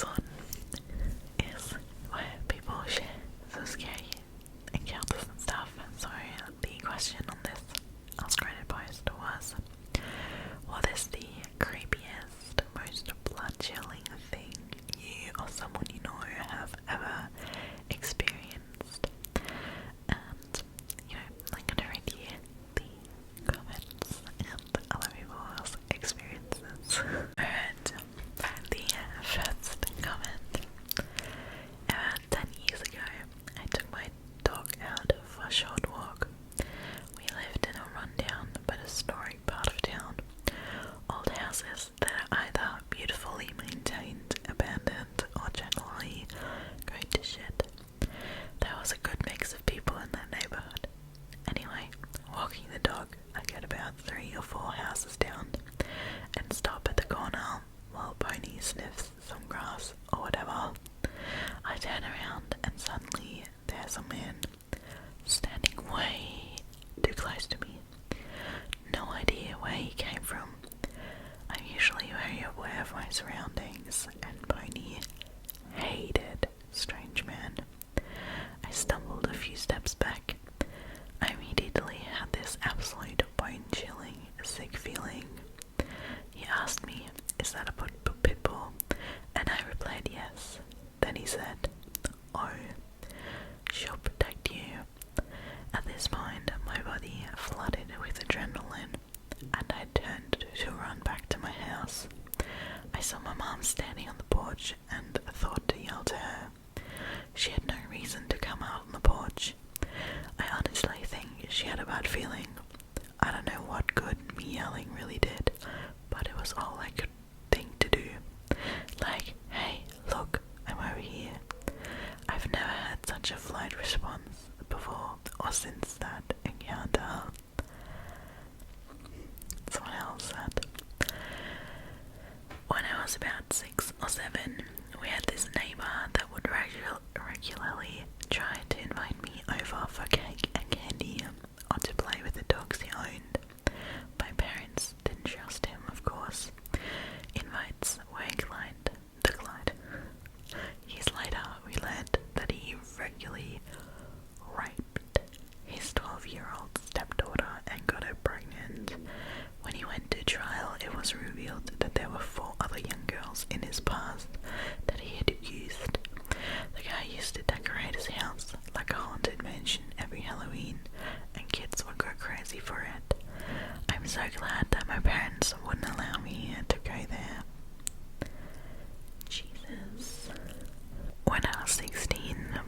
this one is where people share some scary encounters and stuff. So the question on this askreddit post was, what is the creepiest, most blood-chilling thing you or someone you know have ever experienced? And, I'm gonna read you the comments and other people's experiences. Alright, the first comment. About 10 years ago, I took my dog out for a short walk. We lived in a rundown but historic part of town. Old houses that are either beautifully maintained, abandoned, or generally going to shit. There was a good mix of people in that neighborhood. Anyway, walking the dog, I get about 3 or 4 houses down and stop at the corner while Pony sniffs some grass or whatever. I turn around and suddenly there's a man standing way too close to me. No idea where he came from. I'm usually very aware of my surroundings, and Pony hated strange man. I stumbled a few steps back. I immediately had this absolute bone-chilling, sick feeling. He asked me, "Is that a pit bull?" And I replied yes. Then he said, "Oh, she'll protect you." At this point, my body flooded with adrenaline, and I turned to run back to my house. I saw my mom standing on the porch and thought to yell to her. She had no reason to come out on the porch. I honestly think she had a bad feeling. I don't know what good me yelling really did, but it was all I could think to do. Like, "Hey, look, I'm over here." I've never had such a flight response before or since that encounter. Someone else said, when I was about 6 or 7, we had this neighbour that would regularly try to invite me over for cake and candy or to play with the dogs he owned. My parents didn't trust him, of course. Invites were declined. Years later, we learned that he regularly raped his 12-year-old stepdaughter and got her pregnant. When he went to trial, it was revealed that there were 4 other young girls in his past that he had abused. The guy used to decorate his house like a haunted mansion every Halloween, and kids would go crazy for it. I'm so glad that my parents wouldn't allow me to go there. Jesus. When I was 16,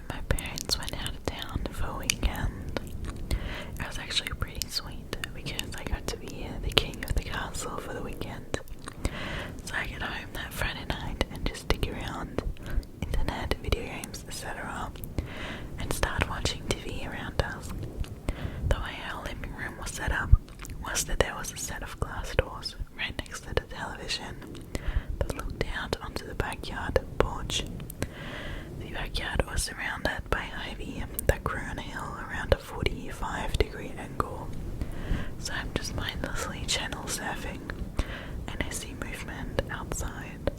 my parents went out of town for a weekend. It was actually pretty sweet because I got to be the king of the castle for the weekend. So I get home that Friday night and just stick around internet, video games, etc. and start watching TV around dusk. The way our living room was set up was that there was a set of glass doors right next to the television that looked out onto the backyard porch. The backyard was surrounded by ivy that grew on a hill around a 45-degree angle. So I'm just mindlessly channel surfing and I see movement outside.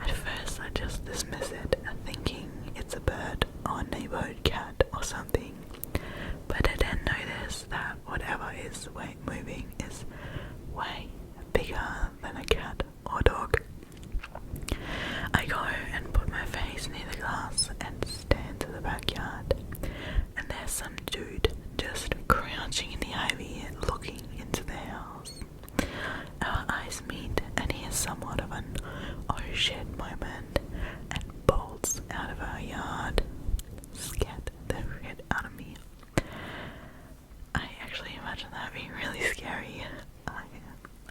At first I just dismiss it, thinking it's a bird or a neighborhood cat or something. But I then notice that whatever is moving is way bigger than a cat or dog. I go and put my face near the glass and stand to the backyard, and there's some dude just crouching in the ivy looking into the house. Our eyes meet and he has somewhat of an oh shit moment and bolts out of our yard. Scared the shit out of me. I actually imagine that being really scary. I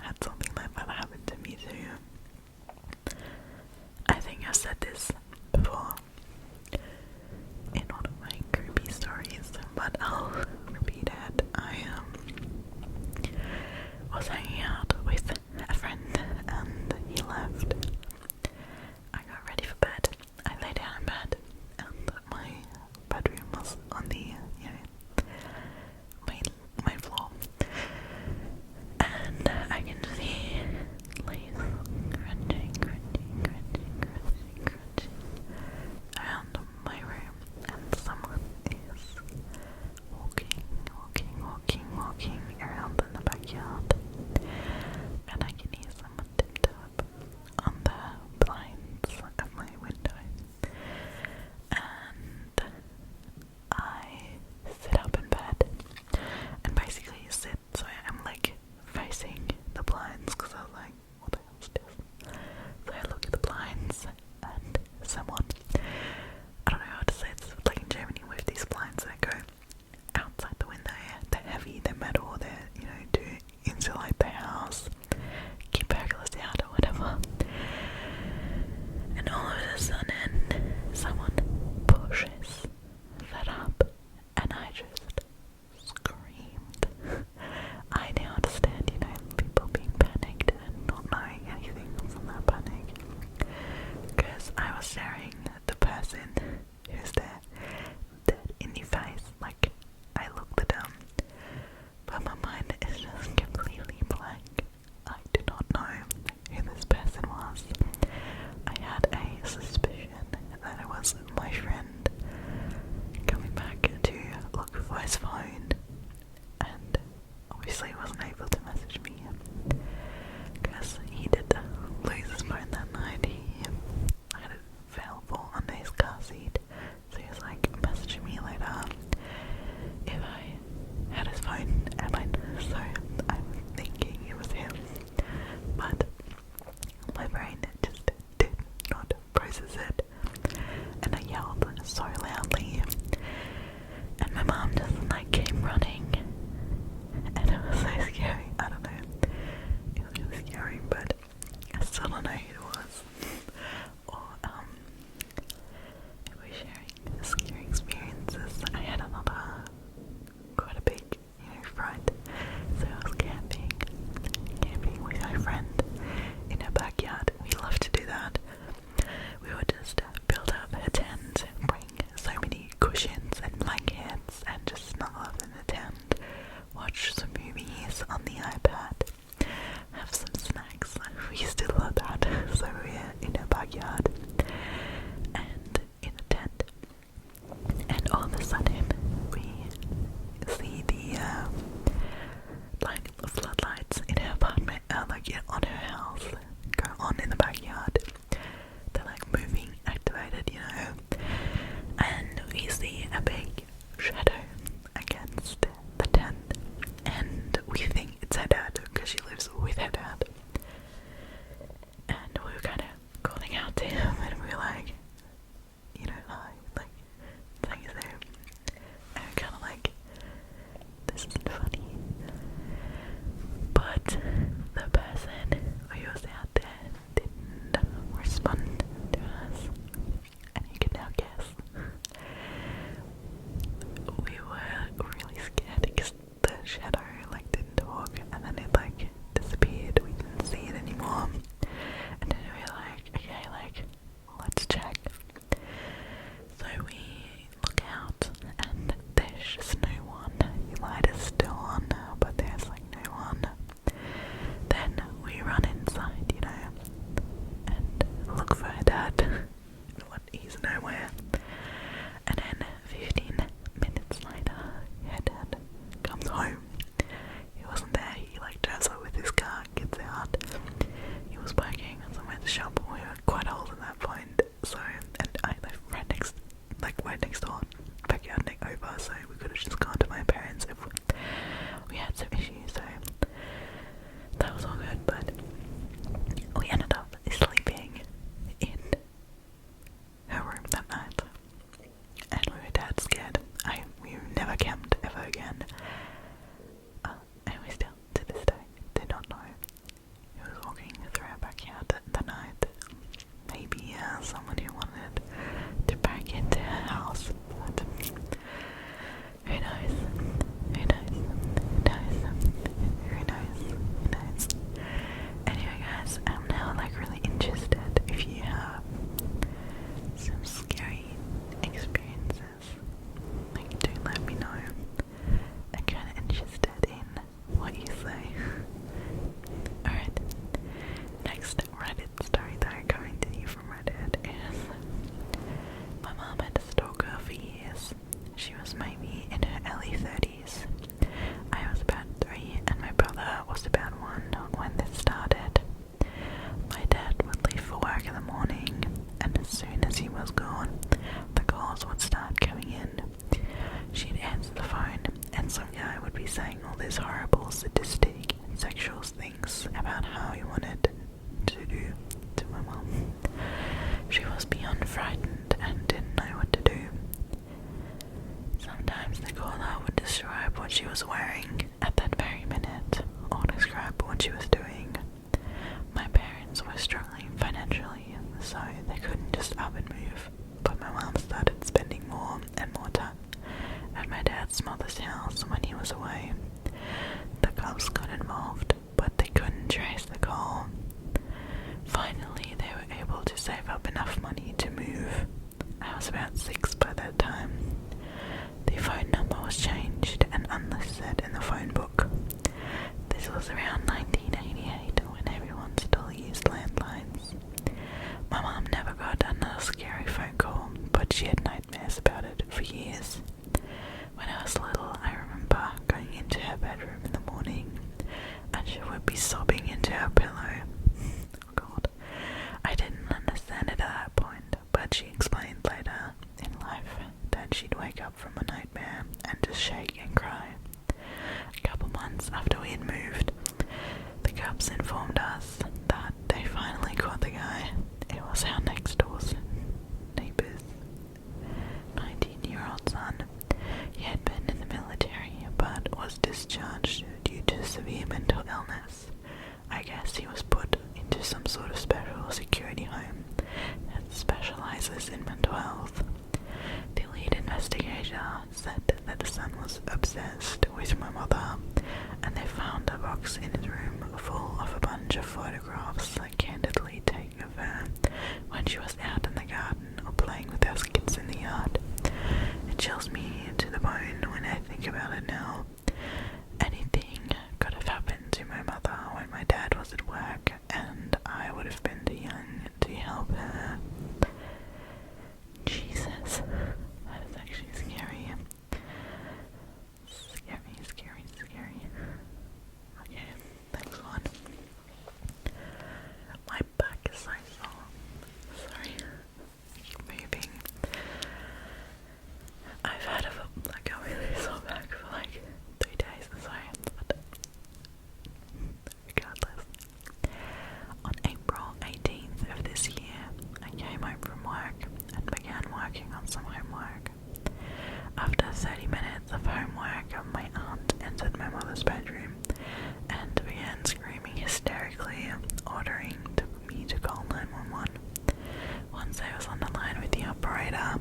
had something like that happen to me too. I think I've said this before in one of my creepy stories, but I'll repeat it. I was hanging out with a friend and he left. I got ready for bed. I lay down in bed and my bedroom was on the main floor, and I can see lights crunching. a sudden, someone pushes that up, and I just screamed. I now understand, people being panicked and not knowing anything from that panic. Because I was staring at the person who's there, dead in the face. Like, I looked at them, but my mind is just completely blank. I do not know who this person was. I had a suspicion that it was my friend coming back to look for his phone, and obviously he wasn't able to message me because he did lose his phone that night. He had it fell for under his car seat, so he was like messaging me later if I had his phone at my so I'm thinking it was him, but my brain just did not process it, and I yelled so loudly, and my mom just like came running, and it was so scary. I don't know, it was really scary, but I still don't know who it was, or if we're sharing scary experiences. I had another quite a big, fright. So I was camping with my friend in her backyard. We love to do that. We would just build up a tent, bring so many cushions and blankets, and just snuggle up in the tent, watch some movies on the iPad, have some snacks. We used to love that. So we're in her backyard and in a tent, and all of a sudden we see the floodlights in her apartment, on her house, go on in the backyard. They're like moving, activated, and we see a big shadow against the tent, and we think it's her dad because she lives with her dad. And we were kind of calling out to him, and we were like, hi, like, saying his name, and we're kind of like, this isn't funny. But the person who was out there didn't respond to us, and you can now guess. We were really scared because the shadow didn't talk, and then it disappeared. We didn't see it anymore, and then we were like, okay, let's check. So we look out, and there's just no one. The light is still on, but there's no one. Then we run inside, and look for her dad. But he's nowhere. And then 15 minutes later, her dad comes home. He wasn't there. He drives up with his car, gets out. He was working somewhere at the shop. We were quite old at that point, so, and I lived right next door, backyard over, so we could have just gone to my parents if we had some issues, so that was all good. But we ended up sleeping in her room that night, and we were dead scared. We never camped ever again, and we still, to this day, did not know who was walking through our backyard that night. Maybe someone who wanted to break into her house, but who knows? Anyway, guys, I'm now really interested if you have some scary experiences. Do let me know. I'm kind of interested in what you say. Alright, next Reddit story that I'm going to you from Reddit is, my mom had a stalker for years. She was maybe in her early 30s. I was about 3 and my brother was about 1 when this started. My dad would leave for work in the morning, and as soon as he was gone, the calls would start coming in. She'd answer the phone, and some guy would be saying all these horrible, sadistic, and sexual things about how he wanted to do to my mom. She was beyond frightened and didn't know what to do. Sometimes the caller would describe what she was wearing at that very minute, or describe what she was doing. My parents were struggling financially, so they couldn't just up and move. But my mum started spending more and more time at my dad's mother's house when he was away. The cops got involved, but they couldn't trace the call. Finally, they were able to save up enough money to move. I was about 6 by that time. The phone number was changed and unlisted in the phone book. This was around 1988 when everyone still used landlines. My mum never got another scary phone call, but she had nightmares about it for years. When I was little, I remember going into her bedroom in the morning and she would be sobbing into her pillow. Oh God. I didn't understand it at that point, but she explained later in life that she'd wake up from a nightmare and just shake and cry. A couple months after we had moved, the cops informed us that they finally caught the guy. It was our next door's neighbour's 19-year-old son. He had been in the military but was discharged due to severe mental illness. I guess he was put into some sort of special security home that specializes in mental health. The lead investigator said that the son was obsessed with my mother, and they found a box in his room full of a bunch of photographs candidly taken of her when she was out in the garden or playing with us kids in the yard. It chills me to the bone when I think about it now. Anything could have happened to my mother when my dad was at work, and I would have been too young to help her. Jesus, that is actually scary. Scary. Okay, next one. My back is so sore. Sorry, I keep moving. I've had a really sore back for 3 days, sorry, but regardless. On April 18th of this year, I came home from work and began working on some homework. After 30 minutes of homework, my aunt entered my mother's bedroom and began screaming hysterically, ordering me to call 911. Once I was on the line with the operator,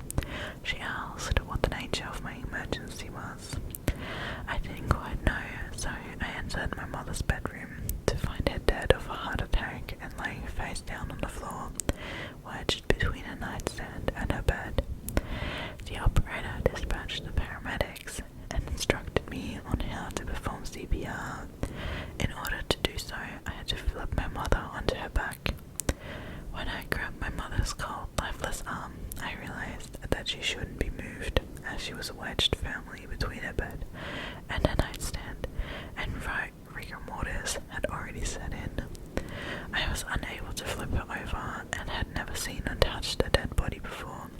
she asked what the nature of my emergency was. I didn't quite know, so I entered my mother's bedroom to find her dead of a heart attack and laying face down on the floor, wedged between her nightstand and her bed. The operator dispatched the paramedics and instructed me on how to perform CPR. In order to do so, I had to flip my mother onto her back. When I grabbed my mother's cold, lifeless arm, I realized that she shouldn't be moved, as she was wedged firmly between her bed and her nightstand, and rigor mortis had already set in. I was unable to flip her over and had never seen or touched a dead body before.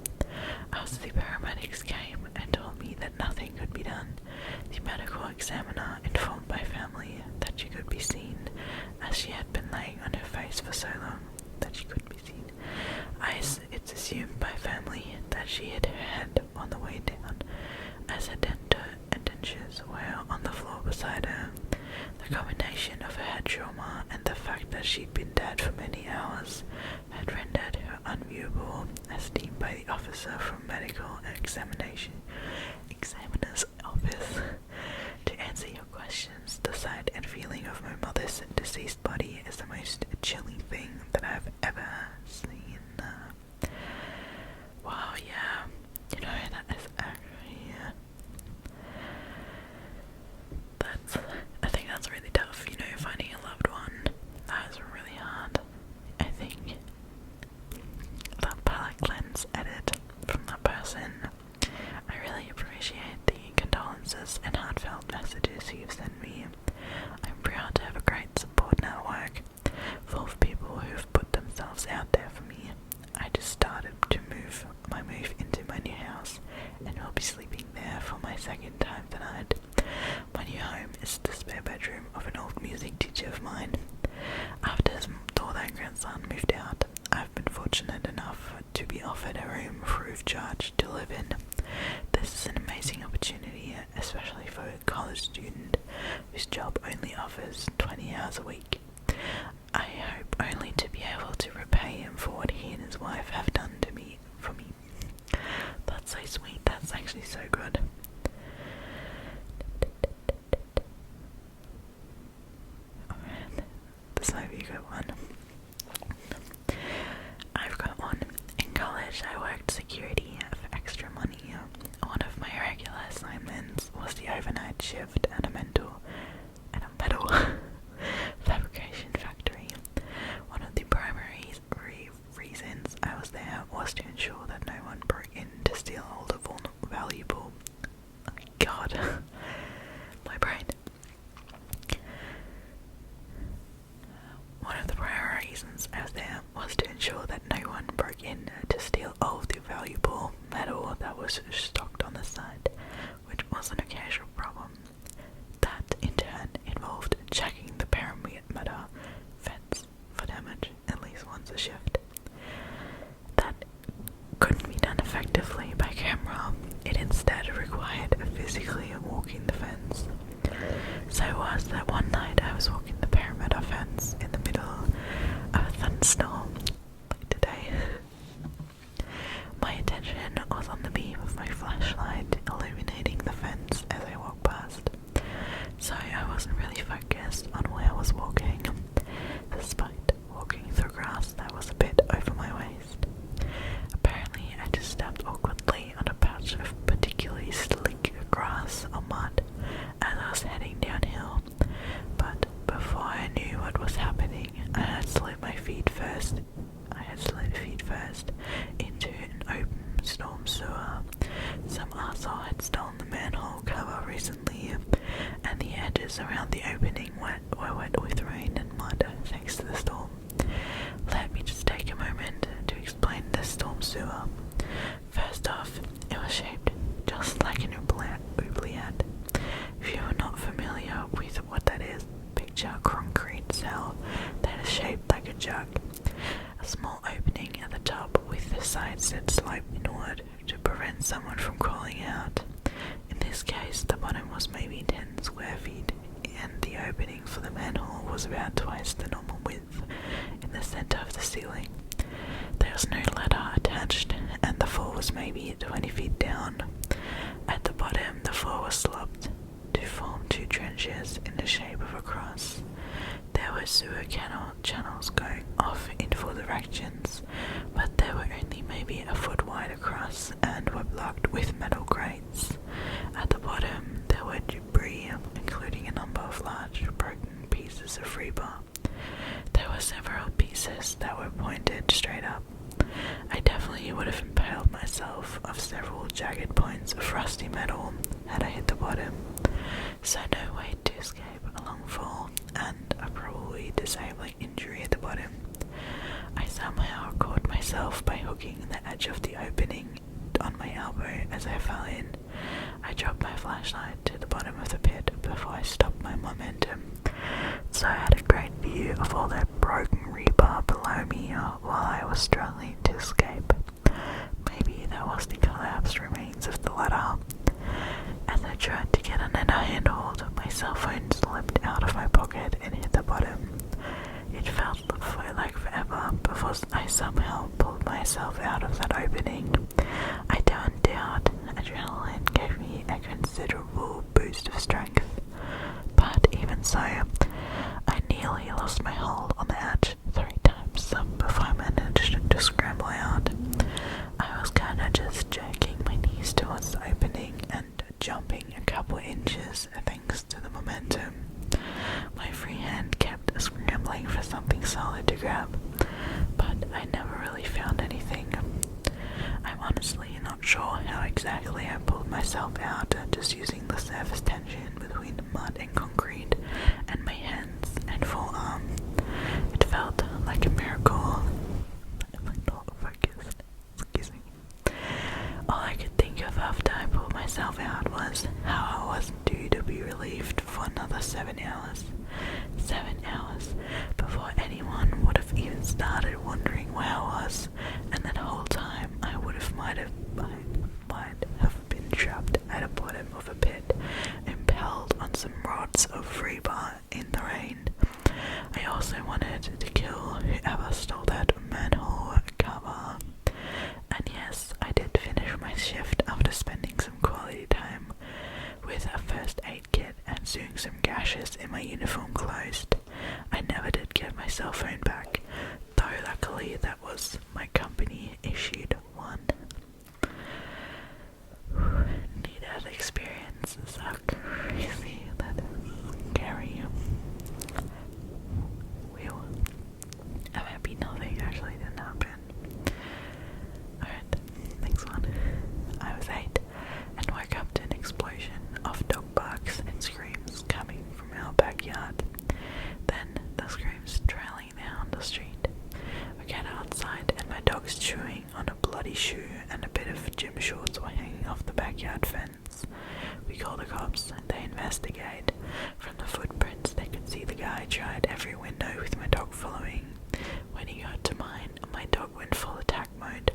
As the paramedics came and told me that nothing could be done, the medical examiner informed my family that she could be seen, as she had been laying on her face for so long that she couldn't be seen. It's assumed by family that she hit her head on the way down, as her dentures were on the floor beside her. The combination of her head trauma and the fact that she'd been dead for many hours had rendered her unviewable, as deemed by the officer from medical examiner's office. To answer your questions, the sight and feeling of my mother's deceased body is the most chilling thing that I've ever seen. Wow, yeah, that is actually, I think that's really tough, finding a loved one. That is really hard. I think that palette cleanse edit from that person, I really appreciate the condolences and heartfelt messages you've sent me. I'm proud to have a great support network full of people who've put themselves out there for me. I just started to move into my new house and will be sleeping there for my second time tonight. My new home is the spare bedroom of an old music teacher of mine. After his daughter and grandson moved out, I've been fortunate enough to be offered a room free of charge to live in. This is an amazing opportunity, especially for a college student whose job only offers 20 hours a week. I hope only to be able to repay him for what he and his wife have done for me. That's so sweet. That's actually so good. Alright, this might be a good one. I've got one. In college, I worked security for extra money. One of my regular assignments was the overnight shift at a metal fabrication factory. One of the primary reasons I was there was to ensure that no one broke in to steal all the valuable. Oh my god, my brain. One of the primary reasons I was there was to ensure that no one broke in to steal all of the valuable metal that was stocked on the site, which was an occasional problem. That, in turn, involved checking the perimeter fence for damage at least once a shift. That couldn't be done effectively by camera. It instead required physically walking the fence. So it was that one night I was walking the perimeter fence in the middle of a thunderstorm, like today. My attention was on the beam of my flashlight illuminating the fence as I walked past, so I wasn't really focused on where I was walking, despite walking through grass that was a bit over my waist. Apparently, I just stepped awkwardly on a patch of particularly slick grass or mud as I was heading downhill, but before I knew what was happening, I had slid feet first into an open storm sewer. Some arsehole had stolen the manhole cover recently, and the edges around the opening were wet with rain and mud thanks to the storm. Let me just take a moment to explain the storm sewer. First off, it was shaped just like an oubliette. If you are not familiar with what that is, picture a concrete cell that is shaped like a jug. A small opening at the top with the sides that slope inward to prevent someone from crawling out. In this case, the bottom was maybe 10 square feet, and the opening for the manhole was about twice the normal width in the center of the ceiling. There was no ladder attached, and the floor was maybe 20 feet down. At the bottom, the floor was sloped to form two trenches in the shape of a cross. There were sewer channels going off in 4 directions, but they were only maybe a foot wide across and were blocked with metal grates. At the bottom, there were debris, including a number of large broken pieces of rebar. There were several pieces that were pointed straight up. I definitely would have impaled myself off several jagged points of rusty metal had I hit the bottom, so no way to escape a long fall and a probably disabling injury at the bottom. I somehow caught myself by hooking the edge of the opening on my elbow as I fell in. I dropped my flashlight to the bottom of the pit before I stopped my momentum, so I had a great view of all that broken rebar below me while I was struggling to escape. Maybe that was the collapsed remains of the ladder. As I tried to get another handhold, my cell phone slipped out of my pocket and hit the bottom. It felt like forever before I somehow pulled myself out of that opening. I don't doubt adrenaline gave me a considerable boost of strength, but even so, I nearly lost my hold on the edge 3 times before I managed to scramble out. I was kinda just jerking my knees towards the opening and jumping a couple inches thanks to the momentum. My free hand kept scrambling for something solid to grab, but I never really found anything. I'm honestly not sure how exactly I pulled myself out, just using the surface tension between the mud and concrete and my hands and forearm. It felt like a miracle. I'm not focused. Excuse me. All I could think of after I pulled myself out was how I wasn't due to be relieved for another 7 hours. 7 hours before anyone would have even started wondering where I was, and that whole time I might have been trapped at the bottom of a pit, impaled on some rods of rebar in the rain. I also wanted to kill whoever bloody shoe and a bit of gym shorts were hanging off the backyard fence. We call the cops and they investigate. From the footprints they could see the guy tried every window with my dog following. When he got to mine, my dog went full attack mode.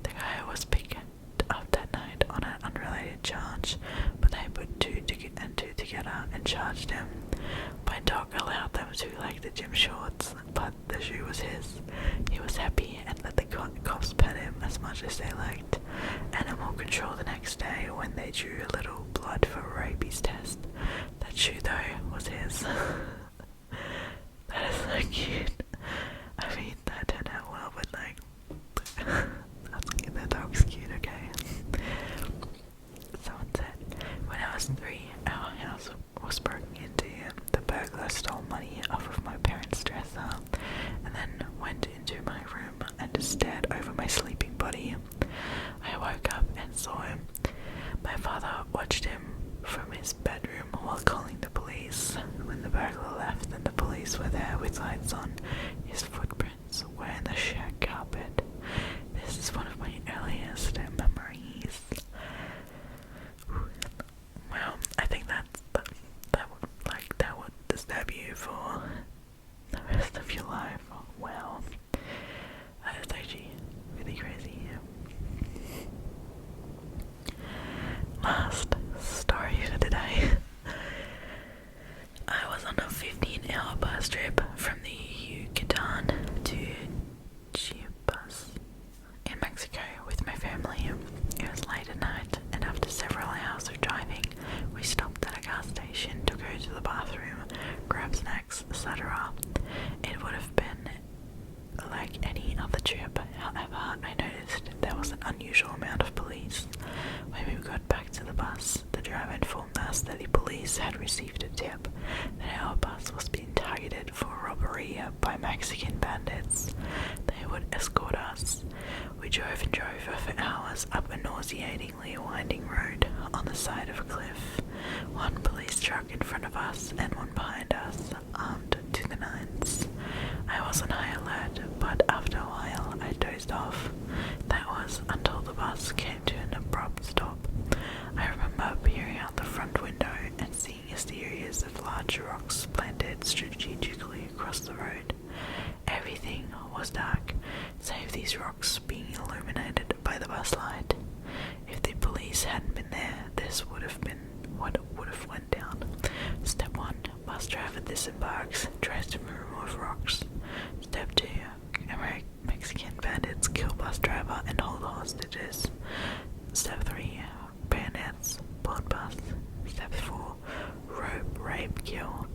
The guy was picked up that night on an unrelated charge, but they put two together and charged him. My dog allowed them to like the gym shorts, but the shoe was his. He was happy and let the cops pet him as much as they liked. Animal control the next day when they drew a little blood for a rabies test. That shoe though was his. That is so cute. I mean, that turned out well, but like, that's cute. That dog's cute, okay? Someone said, when I was 3, our house was broken into. The burglar stole money off of my parents' dresser and then went into my room and stared over my sleeping body. I woke up and saw him. My father watched him from his bedroom while calling the police. When the burglar left and the police were there with lights on, his footprints were in the shack carpet. This is one of my earliest memories. Well, I think that would disturb you for the rest of your life. Wow, that is actually really crazy. Last story for today. I was on a 15-hour bus trip from the Yucatan to Chiapas in Mexico with my family. It was late at night, and after several hours of driving, we stopped at a gas station to go to the bathroom, grab snacks, etc. It would have been like any other trip, however, I noticed there was an unusual amount of police. When we got back to the bus, the driver informed us that the police had received a tip that our bus was being targeted for robbery by Mexican bandits. They would escort us. We drove and drove for hours up a nauseatingly winding road on the side of a cliff. One police truck in front of us and one behind us, armed to the nines. I was on high alert, but after a while I dozed off. That was until the bus came to an abrupt stop. I remember peering out the front window and seeing a series of large rocks planted strategically across the road. Everything was dark, save these rocks being illuminated by the bus light. If the police hadn't been there, this would have been what would have went down. Step 1, bus driver disembarks, tries to remove rocks. Step 2, Mexican bandits kill bus driver and hold hostages. Step 3, bandits board bus. Step 4, rope, rape, kill.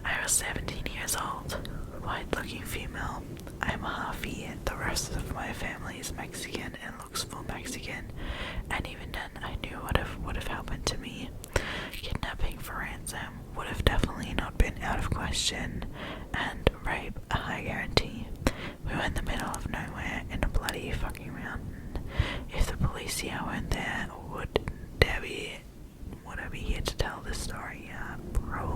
I was 17 years old, white-looking female. I'm a halfie. The rest of my family is Mexican and looks full Mexican, and even then I knew what would have happened to me. Kidnapping for ransom would have definitely not been out of question, and rape a high guarantee. We were in the middle of nowhere in a bloody fucking mountain. If the police here weren't there, would I be here to tell this story? Probably.